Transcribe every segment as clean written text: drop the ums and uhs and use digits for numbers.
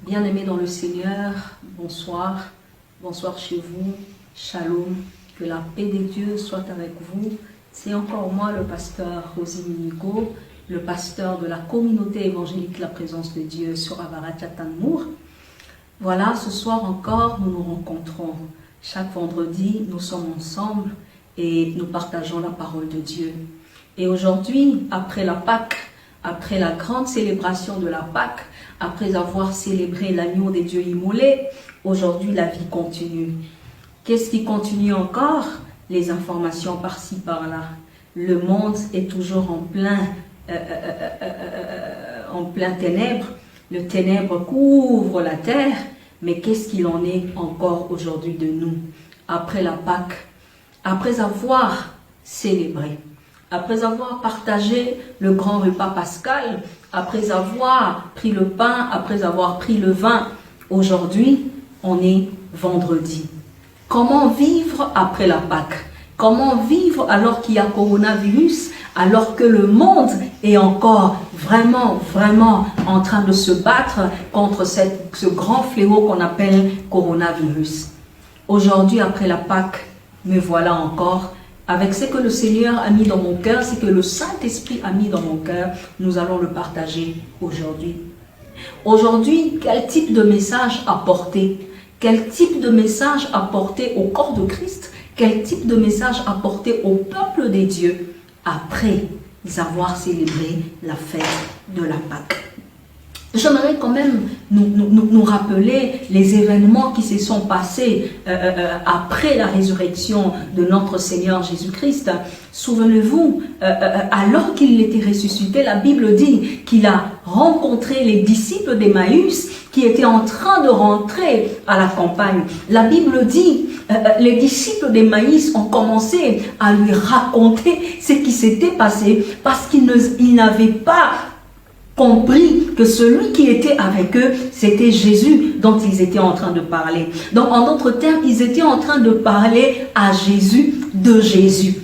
Bien-aimés dans le Seigneur, bonsoir. Bonsoir chez vous. Shalom. Que la paix de Dieu soit avec vous. C'est encore moi, le pasteur Rosy Minigo, le pasteur de la communauté évangélique La Présence de Dieu sur Avarat Yatanmour. Voilà, ce soir encore, nous nous rencontrons. Chaque vendredi, nous sommes ensemble et nous partageons la parole de Dieu. Et aujourd'hui, après la Pâque, après la grande célébration de la Pâque, après avoir célébré l'agneau des dieux immolé, aujourd'hui la vie continue. Qu'est-ce qui continue encore? Les informations par-ci, par-là. Le monde est toujours en plein ténèbres. Le ténèbre couvre la terre, mais qu'est-ce qu'il en est encore aujourd'hui de nous? Après la Pâque, après avoir célébré, après avoir partagé le grand repas pascal, après avoir pris le pain, après avoir pris le vin, aujourd'hui, on est vendredi. Comment vivre après la Pâque? Comment vivre alors qu'il y a coronavirus, alors que le monde est encore vraiment en train de se battre contre ce grand fléau qu'on appelle coronavirus? Aujourd'hui, après la Pâque, me voilà encore avec ce que le Seigneur a mis dans mon cœur, ce que le Saint-Esprit a mis dans mon cœur, nous allons le partager aujourd'hui. Aujourd'hui, quel type de message apporter? Quel type de message apporter au corps de Christ? Quel type de message apporter au peuple des dieux après avoir célébré la fête de la Pâque? J'aimerais quand même nous rappeler les événements qui se sont passés après la résurrection de notre Seigneur Jésus-Christ. Souvenez-vous, alors qu'il était ressuscité, la Bible dit qu'il a rencontré les disciples d'Emmaüs qui étaient en train de rentrer à la campagne. La Bible dit, les disciples d'Emmaüs ont commencé à lui raconter ce qui s'était passé parce qu'ils n'avaient pas compris que celui qui était avec eux, c'était Jésus dont ils étaient en train de parler. Donc, en d'autres termes, ils étaient en train de parler à Jésus, de Jésus.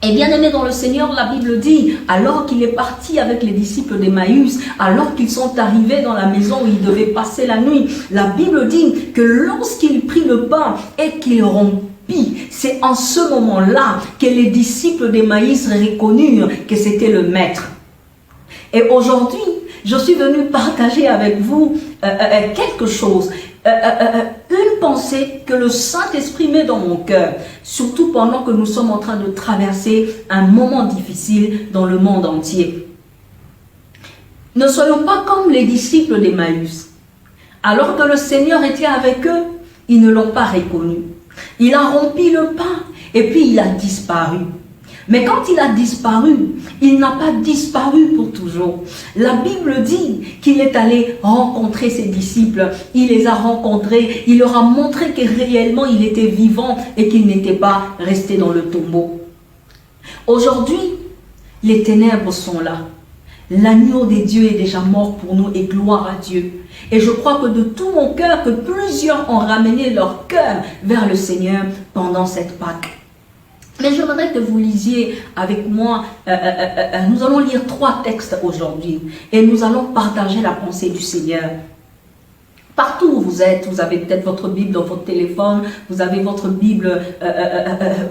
Et bien aimé dans le Seigneur, la Bible dit, alors qu'il est parti avec les disciples d'Emmaüs, alors qu'ils sont arrivés dans la maison où ils devaient passer la nuit, la Bible dit que lorsqu'il prit le pain et qu'il rompit, c'est en ce moment-là que les disciples d'Emmaüs reconnurent que c'était le Maître. Et aujourd'hui, je suis venue partager avec vous quelque chose, une pensée que le Saint-Esprit met dans mon cœur, surtout pendant que nous sommes en train de traverser un moment difficile dans le monde entier. Ne soyons pas comme les disciples d'Emmaüs. Alors que le Seigneur était avec eux, ils ne l'ont pas reconnu. Il a rompu le pain et puis il a disparu. Mais quand il a disparu, il n'a pas disparu pour toujours. La Bible dit qu'il est allé rencontrer ses disciples. Il les a rencontrés. Il leur a montré que réellement il était vivant et qu'il n'était pas resté dans le tombeau. Aujourd'hui, les ténèbres sont là. L'agneau des dieux est déjà mort pour nous et gloire à Dieu. Et je crois que de tout mon cœur, que plusieurs ont ramené leur cœur vers le Seigneur pendant cette Pâque. Mais j'aimerais que vous lisiez avec moi, nous allons lire 3 textes aujourd'hui et nous allons partager la pensée du Seigneur. Partout où vous êtes, vous avez peut-être votre Bible dans votre téléphone, vous avez votre Bible,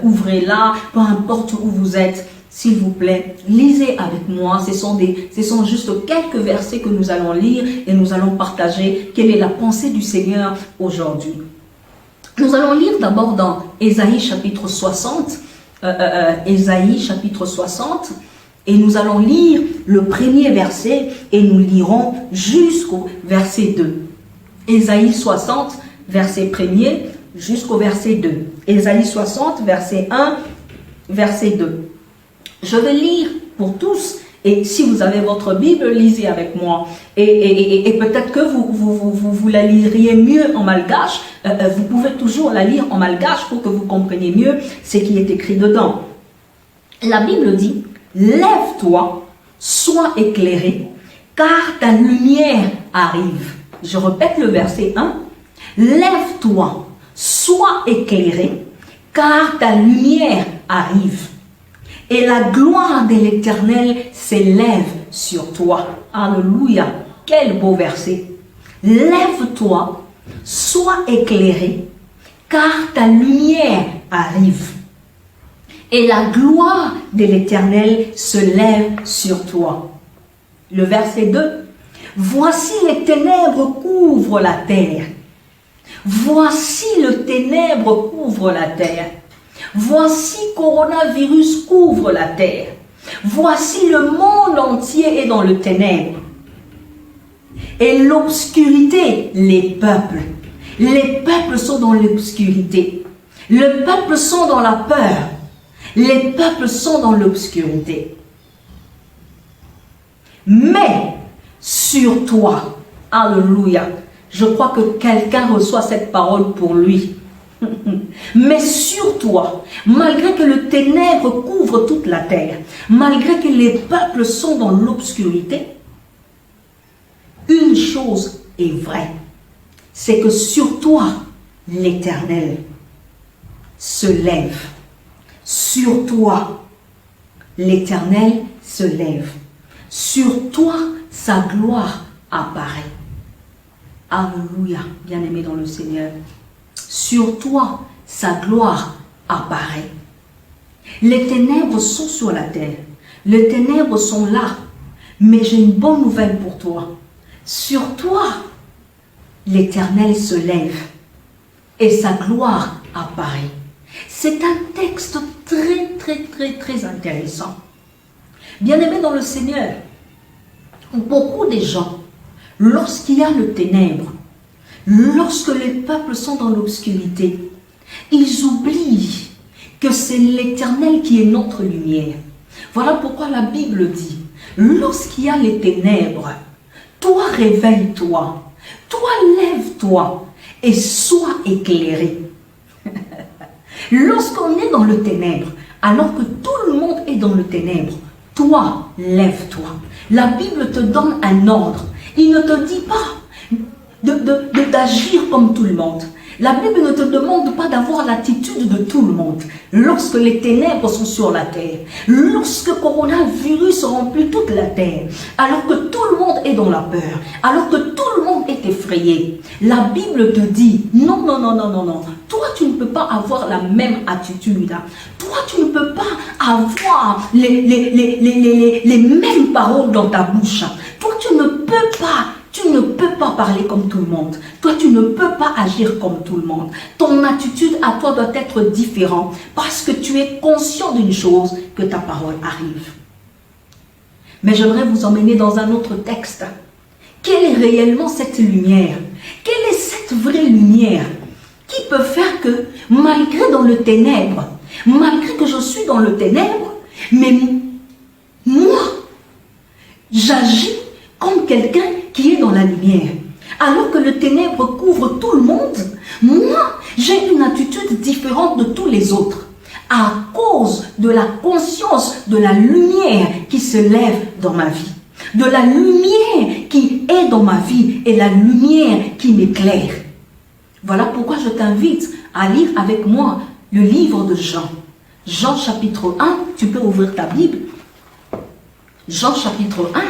ouvrez-la, peu importe où vous êtes, s'il vous plaît, lisez avec moi, ce sont juste quelques versets que nous allons lire et nous allons partager quelle est la pensée du Seigneur aujourd'hui. Nous allons lire d'abord dans Ésaïe chapitre 60, Ésaïe chapitre 60 et nous allons lire le premier verset et nous lirons jusqu'au verset 2. Ésaïe 60 verset 1er jusqu'au verset 2. Ésaïe 60 verset 1 verset 2. Je vais lire pour tous et si vous avez votre Bible, lisez avec moi. Et peut-être que vous la liriez mieux en malgache. Vous pouvez toujours la lire en malgache pour que vous compreniez mieux ce qui est écrit dedans. La Bible dit, « Lève-toi, sois éclairé, car ta lumière arrive. » Je répète le verset 1. « Lève-toi, sois éclairé, car ta lumière arrive. Et la gloire de l'Éternel s'élève sur toi. » Alléluia. Quel beau verset. lève-toi, sois éclairé, car ta lumière arrive. Et la gloire de l'Éternel se lève sur toi. Le verset 2. Voici les ténèbres couvrent la terre. Voici le ténèbre couvre la terre. Voici coronavirus couvre la terre. Voici le monde entier est dans le ténèbre. Et l'obscurité, les peuples. Les peuples sont dans l'obscurité. Les peuples sont dans la peur. Les peuples sont dans l'obscurité. Mais sur toi, alléluia, je crois que quelqu'un reçoit cette parole pour lui. Mais sur toi, malgré que le ténèbre couvre toute la terre, malgré que les peuples sont dans l'obscurité, une chose est vraie, c'est que sur toi, l'Éternel se lève. Sur toi, l'Éternel se lève. Sur toi, sa gloire apparaît. Alléluia, bien-aimé dans le Seigneur. Sur toi, sa gloire apparaît. Les ténèbres sont sur la terre. Les ténèbres sont là. Mais j'ai une bonne nouvelle pour toi. Sur toi, l'Éternel se lève et sa gloire apparaît. C'est un texte très intéressant. Bien-aimé dans le Seigneur, beaucoup de gens, lorsqu'il y a le ténèbre, lorsque les peuples sont dans l'obscurité, ils oublient que c'est l'Éternel qui est notre lumière. Voilà pourquoi la Bible dit, lorsqu'il y a les ténèbres, toi réveille-toi, toi lève-toi et sois éclairé. Lorsqu'on est dans le ténèbre, alors que tout le monde est dans le ténèbre, toi, lève-toi. La Bible te donne un ordre. Il ne te dit pas d'agir comme tout le monde. La Bible ne te demande pas d'avoir l'attitude de tout le monde. Lorsque les ténèbres sont sur la terre, lorsque le coronavirus remplit toute la terre, alors que tout le monde est dans la peur, alors que tout le monde est effrayé, la Bible te dit, non, toi tu ne peux pas avoir la même attitude. Toi tu ne peux pas avoir les mêmes paroles dans ta bouche. Toi tu ne peux pas parler comme tout le monde. Toi, tu ne peux pas agir comme tout le monde. Ton attitude à toi doit être différente parce que tu es conscient d'une chose, que ta parole arrive. Mais j'aimerais vous emmener dans un autre texte. Quelle est réellement cette lumière? Quelle est cette vraie lumière qui peut faire que, malgré dans le ténèbre, malgré que je suis dans le ténèbre, mais moi, j'agis comme quelqu'un qui est dans la lumière. Alors que le ténèbre couvre tout le monde, moi, j'ai une attitude différente de tous les autres. À cause de la conscience de la lumière qui se lève dans ma vie. De la lumière qui est dans ma vie et la lumière qui m'éclaire. Voilà pourquoi je t'invite à lire avec moi le livre de Jean. Jean chapitre 1, tu peux ouvrir ta Bible. Jean chapitre 1,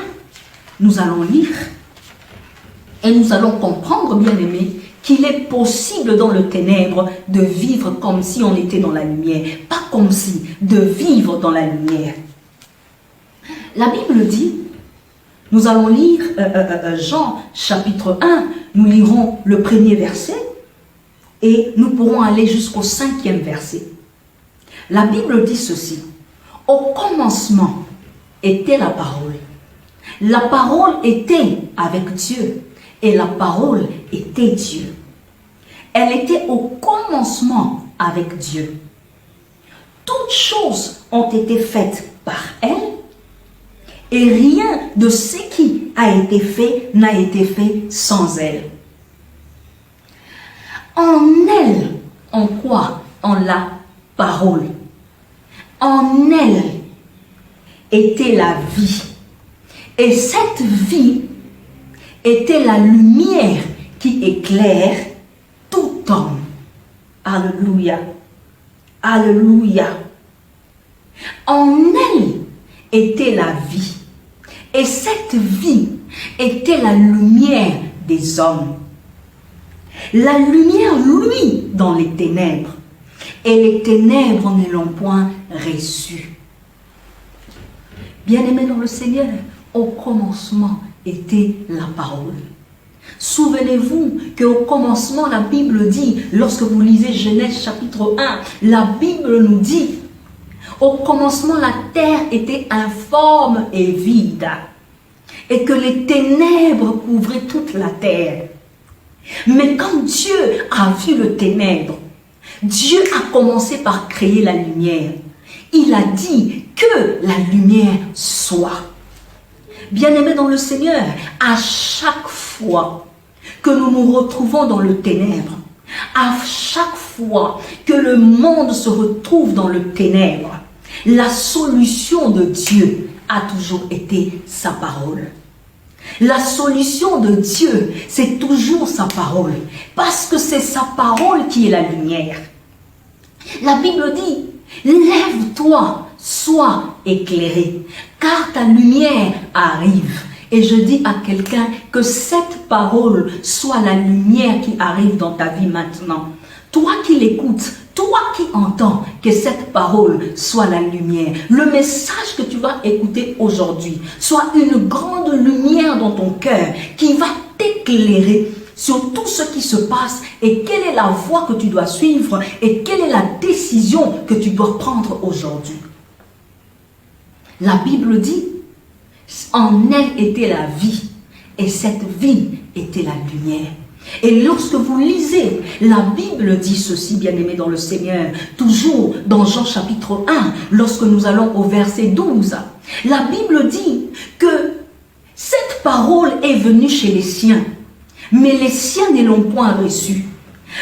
nous allons lire. Et nous allons comprendre, bien-aimés, qu'il est possible dans le ténèbre de vivre comme si on était dans la lumière. Pas comme si, de vivre dans la lumière. La Bible dit, nous allons lire Jean chapitre 1, nous lirons le premier verset et nous pourrons aller jusqu'au 5e verset. La Bible dit ceci, au commencement était la parole. La parole était avec Dieu. Et la parole était Dieu. Elle était au commencement avec Dieu. Toutes choses ont été faites par elle, et rien de ce qui a été fait n'a été fait sans elle. En elle, en quoi? En la parole. En elle était la vie. Et cette vie était la lumière qui éclaire tout homme. Alléluia. Alléluia. En elle était la vie. Et cette vie était la lumière des hommes. La lumière, lui, dans les ténèbres, et les ténèbres ne l'ont point reçu. Bien-aimés dans le Seigneur, au commencement était la parole. Souvenez-vous qu'au commencement, la Bible dit, lorsque vous lisez Genèse chapitre 1, la Bible nous dit, au commencement, la terre était informe et vide, et que les ténèbres couvraient toute la terre. Mais quand Dieu a vu le ténèbre, Dieu a commencé par créer la lumière. Il a dit que la lumière soit. Bien-aimés dans le Seigneur, à chaque fois que nous nous retrouvons dans le ténèbre, à chaque fois que le monde se retrouve dans le ténèbre, la solution de Dieu a toujours été sa parole. La solution de Dieu, c'est toujours sa parole, parce que c'est sa parole qui est la lumière. La Bible dit, lève-toi, sois éclairé, car ta lumière arrive. Et je dis à quelqu'un que cette parole soit la lumière qui arrive dans ta vie maintenant. Toi qui l'écoutes, toi qui entends, que cette parole soit la lumière. Le message que tu vas écouter aujourd'hui soit une grande lumière dans ton cœur qui va t'éclairer sur tout ce qui se passe et quelle est la voie que tu dois suivre et quelle est la décision que tu dois prendre aujourd'hui. La Bible dit, en elle était la vie et cette vie était la lumière. Et lorsque vous lisez, la Bible dit ceci, bien-aimés dans le Seigneur, toujours dans Jean chapitre 1, lorsque nous allons au verset 12, la Bible dit que cette parole est venue chez les siens, mais les siens ne l'ont point reçue.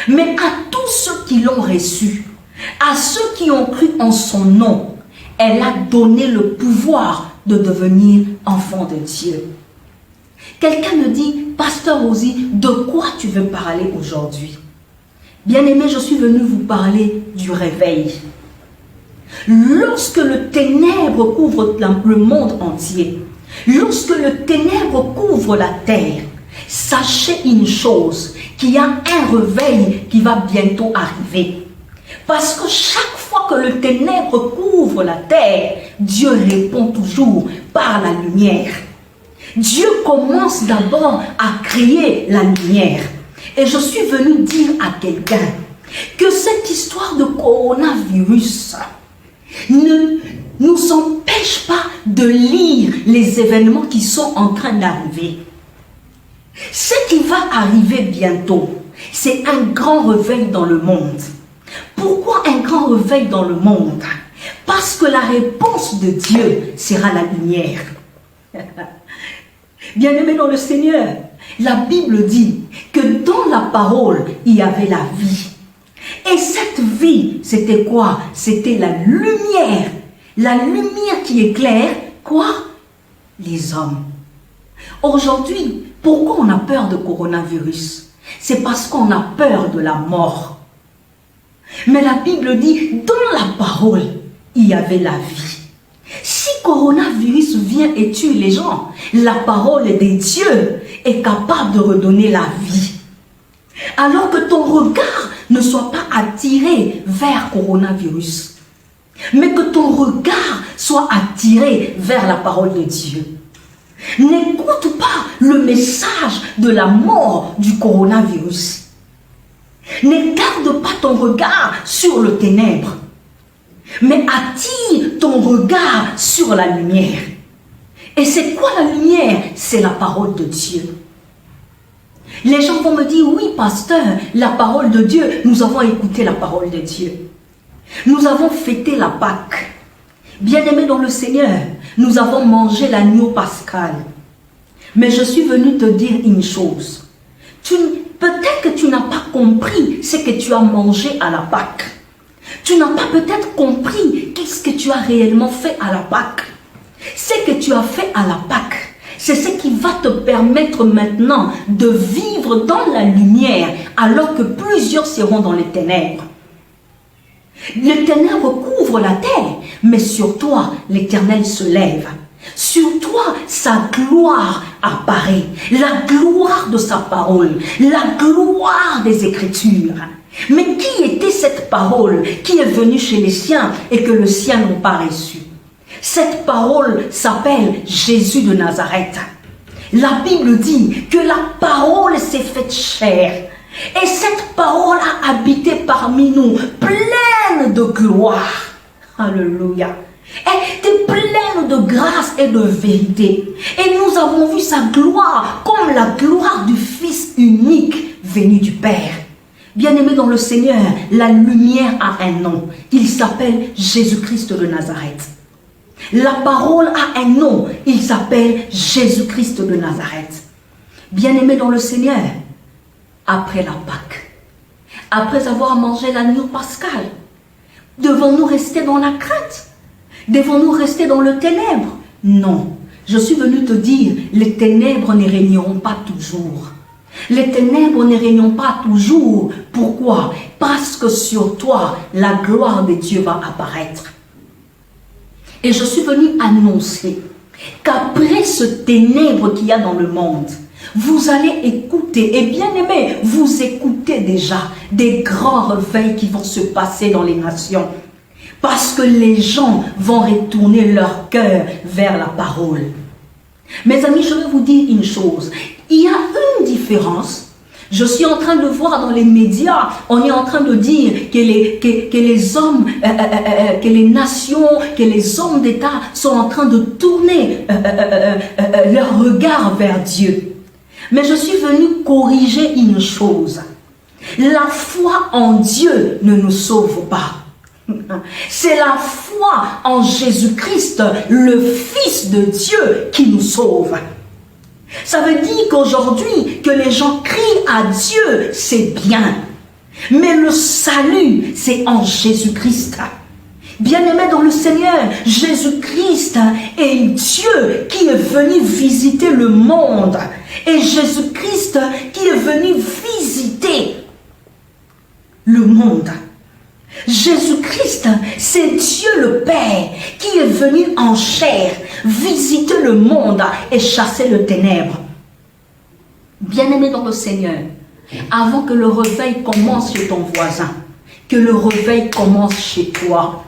Mais à tous ceux qui l'ont reçue, à ceux qui ont cru en son nom, elle a donné le pouvoir de devenir enfants de Dieu. Quelqu'un me dit, Pasteur Rosie, de quoi tu veux parler aujourd'hui? Bien-aimé, je suis venu vous parler du réveil. Lorsque le ténèbre couvre le monde entier, lorsque le ténèbre couvre la terre, sachez une chose, qu'il y a un réveil qui va bientôt arriver. Parce que chaque fois que le ténèbre couvre la terre, Dieu répond toujours par la lumière. Dieu commence d'abord à créer la lumière. Et je suis venu dire à quelqu'un que cette histoire de coronavirus ne nous empêche pas de lire les événements qui sont en train d'arriver. Ce qui va arriver bientôt, c'est un grand réveil dans le monde. Pourquoi un grand réveil dans le monde? Parce que la réponse de Dieu sera la lumière. Bien-aimés dans le Seigneur, la Bible dit que dans la parole, il y avait la vie. Et cette vie, c'était quoi? C'était la lumière. La lumière qui éclaire, quoi? Les hommes. Aujourd'hui, pourquoi on a peur de coronavirus? C'est parce qu'on a peur de la mort. Mais la Bible dit, dans la parole, il y avait la vie. Si coronavirus vient et tue les gens, la parole de Dieu est capable de redonner la vie. Alors que ton regard ne soit pas attiré vers coronavirus, mais que ton regard soit attiré vers la parole de Dieu. N'écoute pas le message de la mort du coronavirus. Ne garde pas ton regard sur le ténèbre, mais attire ton regard sur la lumière. Et c'est quoi la lumière? C'est la parole de Dieu. Les gens vont me dire, oui pasteur, la parole de Dieu, nous avons écouté la parole de Dieu. Nous avons fêté la Pâque. Bien-aimés dans le Seigneur, nous avons mangé l'agneau pascal. Mais je suis venu te dire une chose. Peut-être que tu n'as pas compris ce que tu as mangé à la Pâque. Tu n'as pas peut-être compris qu'est-ce que tu as réellement fait à la Pâque. Ce que tu as fait à la Pâque, c'est ce qui va te permettre maintenant de vivre dans la lumière alors que plusieurs seront dans les ténèbres. Les ténèbres couvrent la terre, mais sur toi, l'Éternel se lève. Sur toi, sa gloire apparaît. La gloire de sa parole. La gloire des Écritures. Mais qui était cette parole qui est venue chez les siens et que les siens n'ont pas reçue? Cette parole s'appelle Jésus de Nazareth. La Bible dit que la parole s'est faite chair. Et cette parole a habité parmi nous, pleine de gloire. Alléluia. Elle était pleine de grâce et de vérité. Et nous avons vu sa gloire comme la gloire du Fils unique venu du Père. Bien-aimé dans le Seigneur, la lumière a un nom. Il s'appelle Jésus-Christ de Nazareth. La parole a un nom. Il s'appelle Jésus-Christ de Nazareth. Bien-aimé dans le Seigneur, après la Pâque, après avoir mangé l'agneau pascal, devons-nous rester dans la crainte? Devons-nous rester dans le ténèbre? Non. Je suis venu te dire, les ténèbres ne régneront pas toujours. Les ténèbres ne régneront pas toujours. Pourquoi? Parce que sur toi, la gloire de Dieu va apparaître. Et je suis venu annoncer qu'après ce ténèbre qu'il y a dans le monde, vous allez écouter, et bien aimé, vous écoutez déjà des grands réveils qui vont se passer dans les nations. Parce que les gens vont retourner leur cœur vers la parole. Mes amis, je vais vous dire une chose. Il y a une différence. Je suis en train de voir dans les médias, on est en train de dire que les hommes, que les nations, que les hommes d'État sont en train de tourner leur regard vers Dieu. Mais je suis venu corriger une chose. La foi en Dieu ne nous sauve pas. C'est la foi en Jésus-Christ, le Fils de Dieu, qui nous sauve. Ça veut dire qu'aujourd'hui, que les gens crient à Dieu, c'est bien. Mais le salut, c'est en Jésus-Christ. Bien-aimé dans le Seigneur, Jésus-Christ est Dieu qui est venu visiter le monde. Et Jésus-Christ qui est venu visiter le monde. Jésus-Christ, c'est Dieu le Père qui est venu en chair visiter le monde et chasser le ténèbre. Bien-aimé dans le Seigneur, avant que le réveil commence chez ton voisin, que le réveil commence chez toi,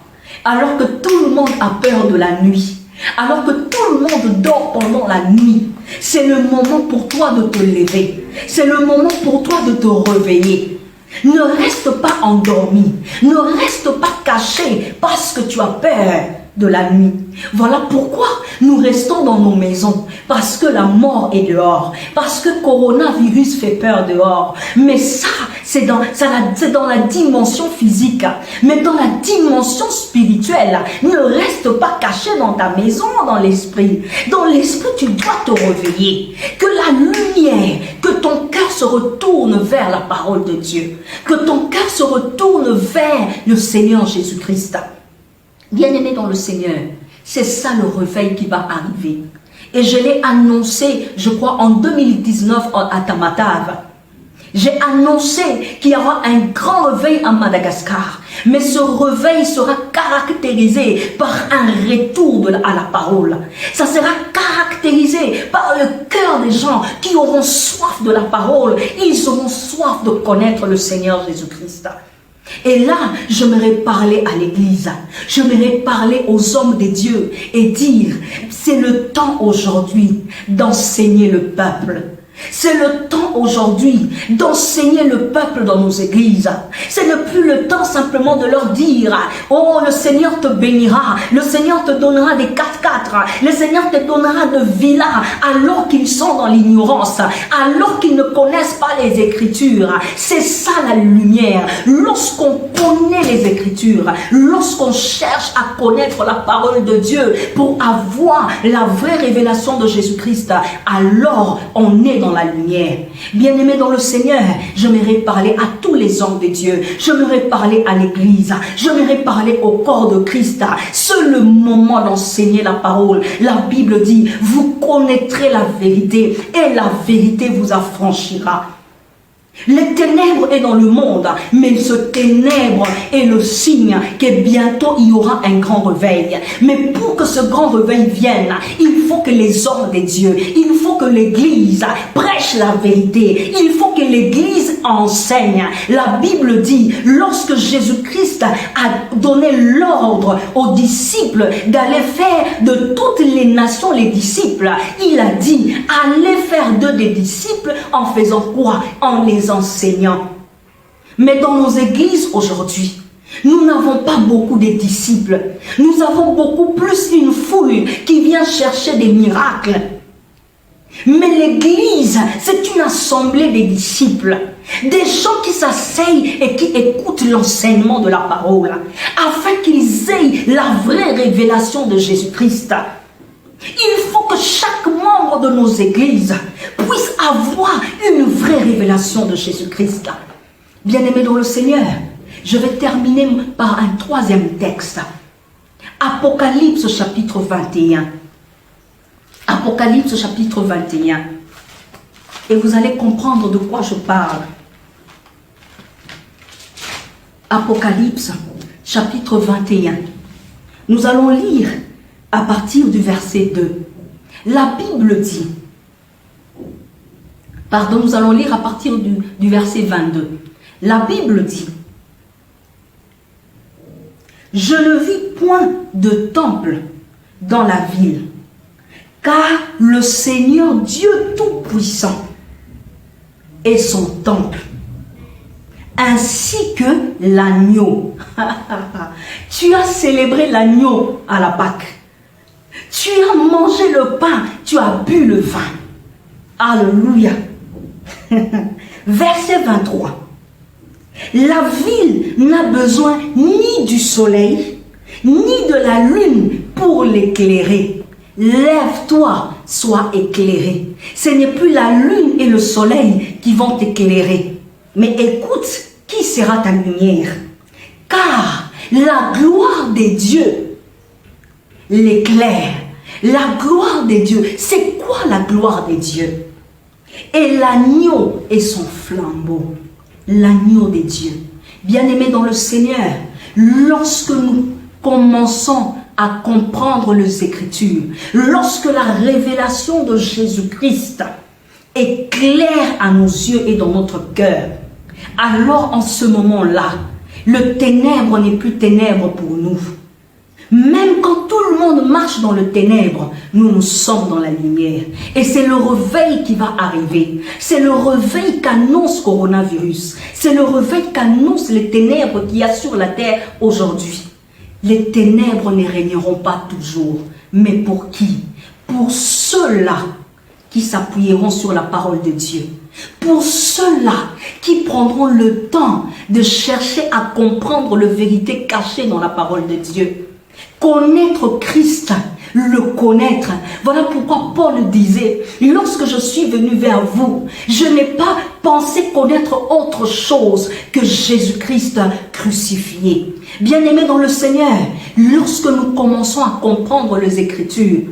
alors que tout le monde a peur de la nuit, alors que tout le monde dort pendant la nuit, c'est le moment pour toi de te lever, c'est le moment pour toi de te réveiller. Ne reste pas endormi, ne reste pas caché parce que tu as peur de la nuit. Voilà pourquoi nous restons dans nos maisons, parce que la mort est dehors, parce que coronavirus fait peur dehors. Mais ça, c'est dans la dimension physique. Mais dans la dimension spirituelle, ne reste pas caché dans ta maison, dans l'esprit. Dans l'esprit, tu dois te réveiller. Que la lumière, que ton cœur se retourne vers la parole de Dieu. Que ton cœur se retourne vers le Seigneur Jésus-Christ. Bien-aimé dans le Seigneur, c'est ça le réveil qui va arriver. Et je l'ai annoncé, je crois, en 2019 à Tamatave. J'ai annoncé qu'il y aura un grand réveil à Madagascar. Mais ce réveil sera caractérisé par un retour à la parole. Ça sera caractérisé par le cœur des gens qui auront soif de la parole. Ils auront soif de connaître le Seigneur Jésus-Christ. Et là, j'aimerais parler à l'Église, j'aimerais parler aux hommes de Dieu et dire, c'est le temps aujourd'hui d'enseigner le peuple. C'est le temps aujourd'hui d'enseigner le peuple dans nos églises. Ce n'est plus le temps simplement de leur dire, oh, le Seigneur te bénira, le Seigneur te donnera des 4x4, le Seigneur te donnera de villas, alors qu'ils sont dans l'ignorance, alors qu'ils ne connaissent pas les Écritures. C'est ça la lumière. Lorsqu'on connaît les Écritures, lorsqu'on cherche à connaître la parole de Dieu pour avoir la vraie révélation de Jésus-Christ, alors on est dans la lumière. Bien-aimé dans le Seigneur, j'aimerais parler à tous les hommes de Dieu, j'aimerais parler à l'Église, j'aimerais parler au corps de Christ. C'est le moment d'enseigner la parole. La Bible dit, vous connaîtrez la vérité et la vérité vous affranchira. Les ténèbres est dans le monde, mais ce ténèbre est le signe que bientôt il y aura un grand réveil. Mais pour que ce grand réveil vienne, il faut que les hommes de Dieu, il faut que l'Église prêche la vérité, il faut que l'Église enseigne. La Bible dit, lorsque Jésus-Christ a donné l'ordre aux disciples d'aller faire de toutes les nations les disciples, il a dit, allez faire d'eux des disciples en faisant quoi? En les enseignants. Mais dans nos églises aujourd'hui, nous n'avons pas beaucoup de disciples. Nous avons beaucoup plus une foule qui vient chercher des miracles. Mais l'église, c'est une assemblée de disciples. Des gens qui s'asseyent et qui écoutent l'enseignement de la parole, afin qu'ils aient la vraie révélation de Jésus-Christ. Il faut que chaque membre de nos églises puisse avoir une vraie révélation de Jésus-Christ. Bien-aimés dans le Seigneur, je vais terminer par un troisième texte. Apocalypse chapitre 21. Apocalypse chapitre 21. Et vous allez comprendre de quoi je parle. Apocalypse chapitre 21. Nous allons lire à partir du verset 2. La Bible dit, nous allons lire à partir du verset 22. La Bible dit, je ne vis point de temple dans la ville, car le Seigneur Dieu Tout-Puissant est son temple, ainsi que l'agneau. Tu as célébré l'agneau à la Pâque. Tu as mangé le pain, tu as bu le vin. Alléluia. Verset 23. La ville n'a besoin ni du soleil, ni de la lune pour l'éclairer. Lève-toi, sois éclairé. Ce n'est plus la lune et le soleil qui vont t'éclairer. Mais écoute, qui sera ta lumière? Car la gloire de Dieu l'éclaire. La gloire de Dieu, c'est quoi la gloire de Dieu? Et l'agneau est son flambeau. L'agneau de Dieu. Bien-aimés dans le Seigneur, lorsque nous commençons à comprendre les Écritures, lorsque la révélation de Jésus-Christ est claire à nos yeux et dans notre cœur, alors en ce moment-là, le ténèbre n'est plus ténèbre pour nous. Même quand tout le monde marche dans le ténèbre, nous sommes dans la lumière. Et c'est le réveil qui va arriver. C'est le réveil qu'annonce coronavirus. C'est le réveil qu'annonce les ténèbres qu'il y a sur la terre aujourd'hui. Les ténèbres ne régneront pas toujours. Mais pour qui? Pour ceux-là qui s'appuieront sur la parole de Dieu. Pour ceux-là qui prendront le temps de chercher à comprendre la vérité cachée dans la parole de Dieu. Connaître Christ, le connaître. Voilà pourquoi Paul disait, lorsque je suis venu vers vous, je n'ai pas pensé connaître autre chose que Jésus-Christ crucifié. Bien-aimés dans le Seigneur, lorsque nous commençons à comprendre les Écritures,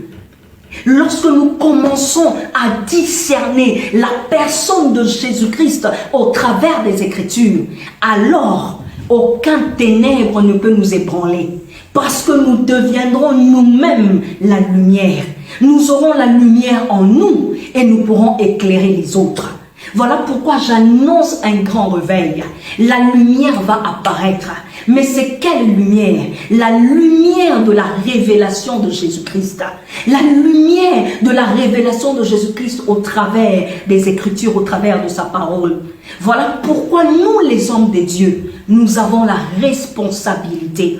lorsque nous commençons à discerner la personne de Jésus-Christ au travers des Écritures, alors aucun ténèbre ne peut nous ébranler. Parce que nous deviendrons nous-mêmes la lumière. Nous aurons la lumière en nous et nous pourrons éclairer les autres. Voilà pourquoi j'annonce un grand réveil. La lumière va apparaître. Mais c'est quelle lumière? La lumière de la révélation de Jésus-Christ. La lumière de la révélation de Jésus-Christ au travers des Écritures, au travers de sa parole. Voilà pourquoi nous, les hommes de Dieu, nous avons la responsabilité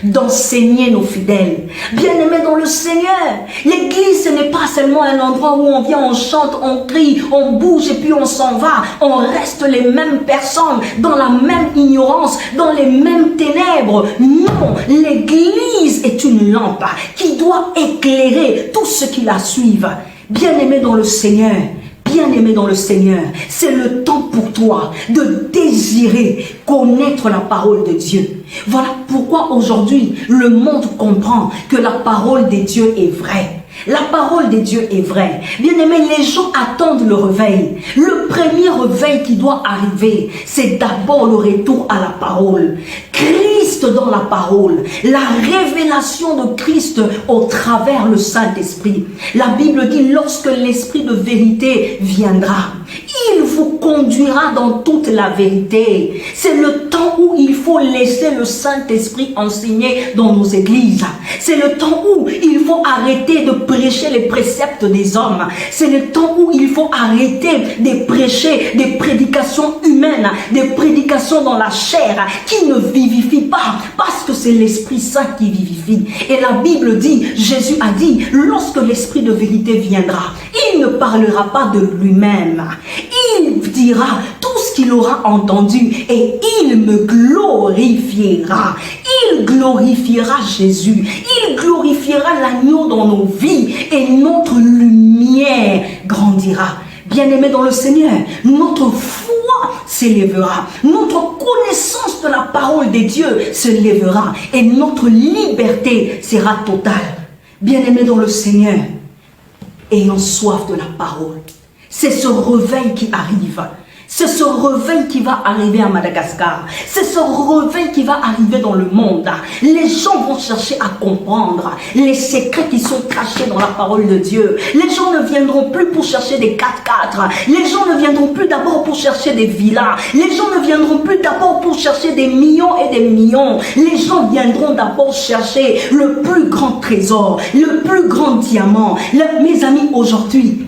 d'enseigner nos fidèles. Bien-aimés dans le Seigneur, l'église, ce n'est pas seulement un endroit où on vient, on chante, on crie, on bouge et puis on s'en va. On reste les mêmes personnes, dans la même ignorance, dans les mêmes ténèbres. Non, l'église est une lampe qui doit éclairer tous ceux qui la suivent. Bien-aimés dans le Seigneur, bien-aimé dans le Seigneur, c'est le temps pour toi de désirer connaître la parole de Dieu. Voilà pourquoi aujourd'hui, le monde comprend que la parole de Dieu est vraie. La parole de Dieu est vraie. Bien-aimés, les gens attendent le réveil. Le premier réveil qui doit arriver, c'est d'abord le retour à la parole. Christ dans la parole. La révélation de Christ au travers le Saint-Esprit. La Bible dit, lorsque l'Esprit de vérité viendra, il vous conduira dans toute la vérité. C'est le temps où il faut laisser le Saint-Esprit enseigner dans nos églises. C'est le temps où il faut arrêter de prêcher les préceptes des hommes. C'est le temps où il faut arrêter de prêcher des prédications humaines, des prédications dans la chair qui ne vivifient pas, parce que c'est l'Esprit Saint qui vivifie. Et la Bible dit, Jésus a dit, lorsque l'Esprit de vérité viendra, il ne parlera pas de lui-même. Il dira tout ce qu'il aura entendu et il me glorifiera. Il glorifiera Jésus. Il glorifiera l'agneau dans nos vies et notre lumière grandira. Bien-aimés dans le Seigneur, notre foi s'élèvera. Notre connaissance de la parole de Dieu s'élèvera et notre liberté sera totale. Bien-aimés dans le Seigneur, ayons soif de la parole. C'est ce réveil qui arrive. C'est ce réveil qui va arriver à Madagascar. C'est ce réveil qui va arriver dans le monde. Les gens vont chercher à comprendre les secrets qui sont cachés dans la parole de Dieu. Les gens ne viendront plus pour chercher des 4x4. Les gens ne viendront plus d'abord pour chercher des villas. Les gens ne viendront plus d'abord pour chercher des millions et des millions. Les gens viendront d'abord chercher le plus grand trésor, le plus grand diamant. Mes amis, aujourd'hui,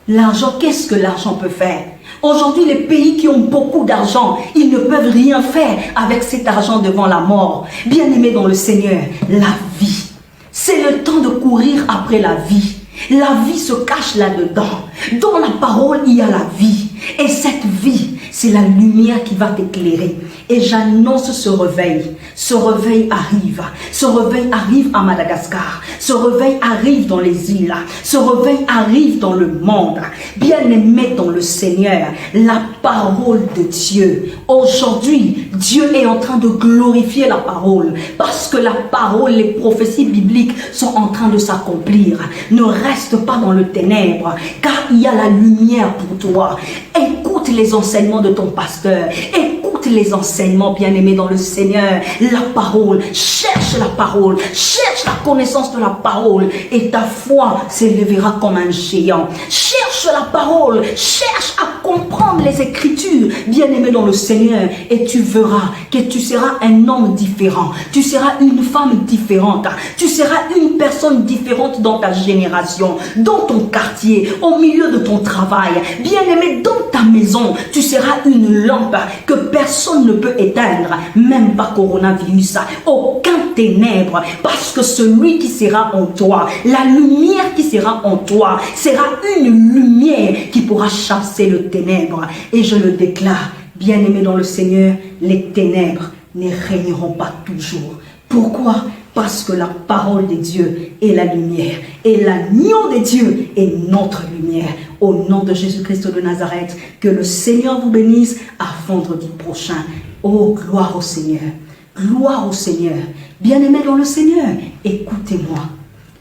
l'argent, qu'est-ce que l'argent peut faire? Aujourd'hui, les pays qui ont beaucoup d'argent, ils ne peuvent rien faire avec cet argent devant la mort. Bien-aimés dans le Seigneur, la vie, c'est le temps de courir après la vie. La vie se cache là-dedans. Dans la parole, il y a la vie. Et cette vie, c'est la lumière qui va t'éclairer. Et j'annonce ce réveil. Ce réveil arrive. Ce réveil arrive à Madagascar. Ce réveil arrive dans les îles. Ce réveil arrive dans le monde. Bien-aimés dans le Seigneur, la parole de Dieu. Aujourd'hui, Dieu est en train de glorifier la parole. Parce que la parole, les prophéties bibliques sont en train de s'accomplir. Ne reste pas dans le ténèbre, car il y a la lumière pour toi. Écoute les enseignements de ton pasteur. Écoute les enseignements, bien-aimés dans le Seigneur. La parole, cherche la parole, cherche la connaissance de la parole et ta foi s'élèvera comme un géant. Cherche la parole, cherche à comprendre les Écritures, bien-aimés dans le Seigneur, et tu verras que tu seras un homme différent, tu seras une femme différente, tu seras une personne différente dans ta génération, dans ton quartier, au milieu de ton travail, bien-aimé dans ta maison, tu seras une lampe que personne ne peut éteindre, même pas coronavirus, aucun ténèbre, parce que celui qui sera en toi, la lumière qui sera en toi, sera une lumière qui pourra chasser le ténèbre. Et je le déclare, bien-aimés dans le Seigneur, les ténèbres ne régneront pas toujours. Pourquoi? Parce que la parole de Dieu est la lumière. Et l'agneau de Dieu est notre lumière. Au nom de Jésus-Christ de Nazareth, que le Seigneur vous bénisse à vendredi prochain. Oh, gloire au Seigneur. Gloire au Seigneur. Bien-aimés dans le Seigneur, écoutez-moi.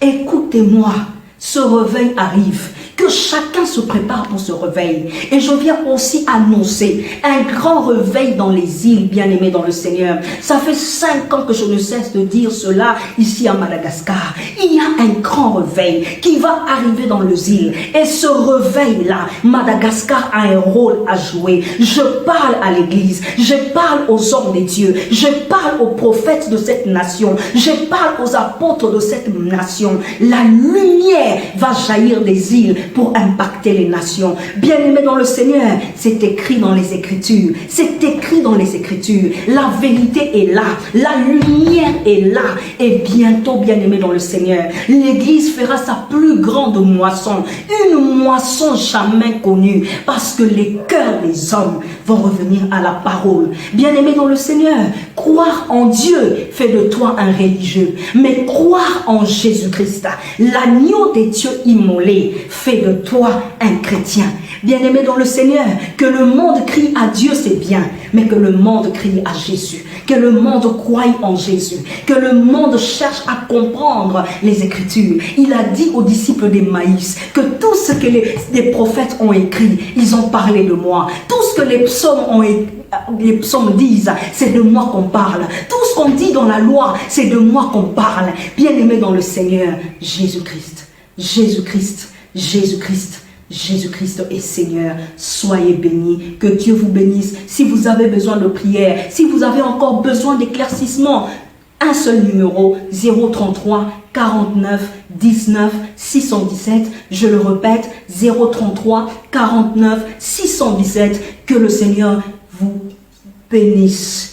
Écoutez-moi. Ce réveil arrive. Que chacun se prépare pour ce réveil. Et je viens aussi annoncer un grand réveil dans les îles, bien-aimés dans le Seigneur. Ça fait 5 ans que je ne cesse de dire cela ici à Madagascar. Il y a un grand réveil qui va arriver dans les îles. Et ce réveil-là, Madagascar a un rôle à jouer. Je parle à l'église, je parle aux hommes de Dieu, je parle aux prophètes de cette nation, je parle aux apôtres de cette nation. La lumière va jaillir des îles pour impacter les nations. Bien-aimés dans le Seigneur, c'est écrit dans les Écritures. C'est écrit dans les Écritures. La vérité est là. La lumière est là. Et bientôt, bien-aimés dans le Seigneur, l'Église fera sa plus grande moisson. Une moisson jamais connue. Parce que les cœurs des hommes vont revenir à la parole. Bien-aimés dans le Seigneur, croire en Dieu fait de toi un religieux. Mais croire en Jésus-Christ, l'agneau des dieux immolé, fait de toi un chrétien. Bien-aimés dans le Seigneur, que le monde crie à Dieu, c'est bien, mais que le monde crie à Jésus, que le monde croie en Jésus, que le monde cherche à comprendre les Écritures. Il a dit aux disciples d'Emmaüs que tout ce que les prophètes ont écrit, ils ont parlé de moi. Tout ce que les psaumes disent, c'est de moi qu'on parle. Tout ce qu'on dit dans la loi, c'est de moi qu'on parle. Bien-aimés dans le Seigneur, Jésus-Christ, Jésus-Christ, Jésus-Christ, Jésus-Christ est Seigneur. Soyez bénis. Que Dieu vous bénisse. Si vous avez besoin de prière, si vous avez encore besoin d'éclaircissement, un seul numéro, 033 49 19 617. Je le répète, 033 49 617. Que le Seigneur vous bénisse.